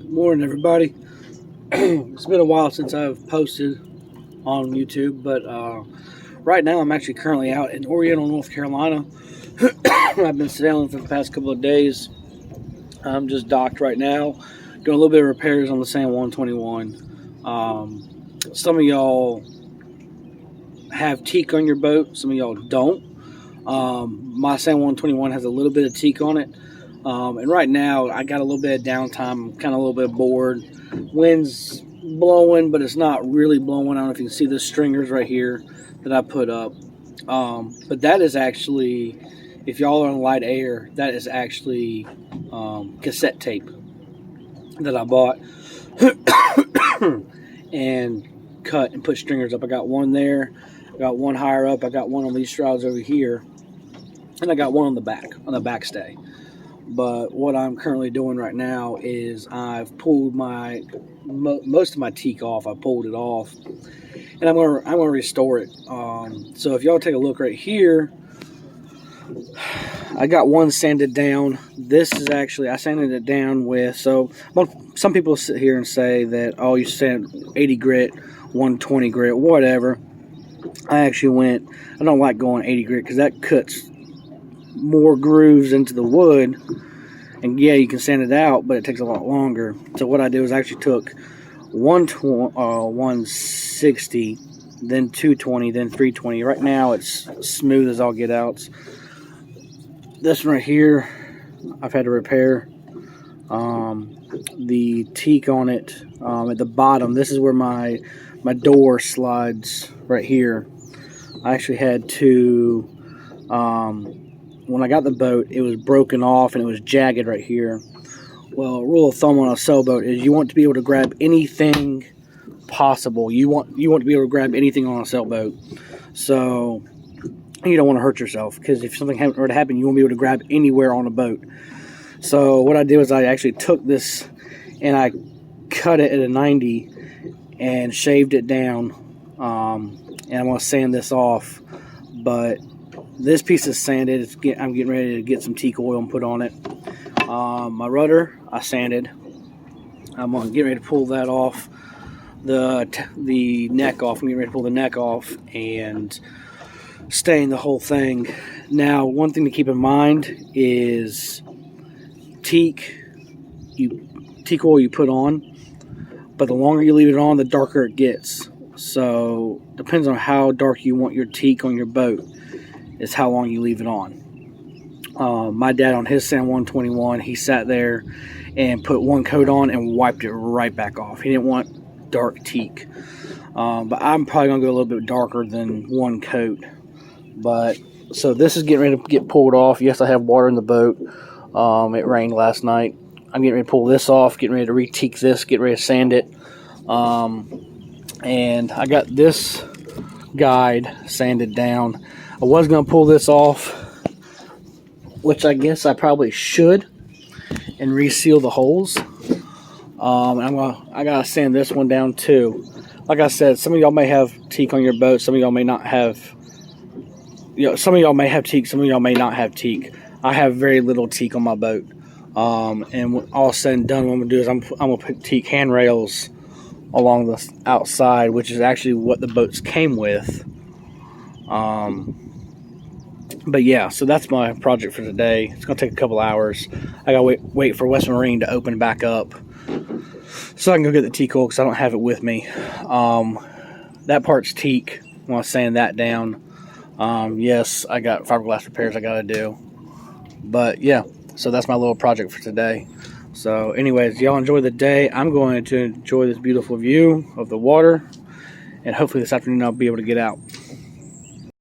Morning, everybody. It's been a while since I've posted on YouTube, but right now I'm actually currently out in Oriental, North Carolina. I've been sailing for the past couple of days. I'm just docked right now, doing a little bit of repairs on the San Juan 21. Some of y'all have teak on your boat, some of y'all don't. My San Juan 21 has a little bit of teak on it. And right now, I got a little bit of downtime. I'm kind of a little bit bored. Wind's blowing, but it's not really blowing. I don't know if you can see the stringers right here that I put up. But that is actually, if y'all are on light air, that is actually cassette tape that I bought and cut and put stringers up. I got one there. I got one higher up. I got one on these shrouds over here. And I got one on the backstay. But what I'm currently doing right now is I've pulled most of my teak off. I pulled it off, and I'm gonna restore it. So if y'all take a look right here, I got one sanded down. This is actually, I sanded it down with, so some people sit here and say that, oh, you sand 80 grit, 120 grit, whatever. I don't like going 80 grit because that cuts more grooves into the wood, and yeah, you can sand it out, but it takes a lot longer. So what I did was I actually took 160, then 220, then 320. Right now it's smooth as all get out. This one right here I've had to repair. The teak on it at the bottom, this is where my door slides right here. I actually had to when I got the boat, it was broken off and it was jagged right here. Well, rule of thumb on a sailboat is you want to be able to grab anything possible. You want to be able to grab anything on a sailboat. So you don't want to hurt yourself, because if something were to happen, you won't be able to grab anywhere on a boat. So what I did was I actually took this and I cut it at a 90 and shaved it down. And I'm going to sand this off, but this piece is sanded. I'm getting ready to get some teak oil and put on it. My rudder, I sanded. I'm going to get ready to pull that off. The neck off. I'm getting ready to pull the neck off and stain the whole thing. Now, one thing to keep in mind is teak oil you put on, but the longer you leave it on, the darker it gets. So, depends on how dark you want your teak on your boat, is how long you leave it on. My dad on his San Juan 21, he sat there and put one coat on and wiped it right back off. He didn't want dark teak. But I'm probably going to go a little bit darker than one coat. But, so this is getting ready to get pulled off. Yes, I have water in the boat. It rained last night. I'm getting ready to pull this off, getting ready to re-teak this, get ready to sand it. And I got this guide sanded down. I was going to pull this off, which I guess I probably should, and reseal the holes. I gotta sand this one down too. Like I said, some of y'all may have teak on your boat. Some of y'all may not have. Some of y'all may have teak. Some of y'all may not have teak. I have very little teak on my boat. And when all said and done, what I'm gonna do is I'm gonna put teak handrails along the outside, which is actually what the boats came with. But yeah, so that's my project for today. It's gonna take a couple hours. I gotta wait for West Marine to open back up so I can go get the teak oil, because I don't have it with me. That part's teak. I want to sand that down. Yes, I got fiberglass repairs I gotta do. But yeah, so that's my little project for today. So anyways, y'all enjoy the day. I'm going to enjoy this beautiful view of the water, and hopefully this afternoon I'll be able to get out.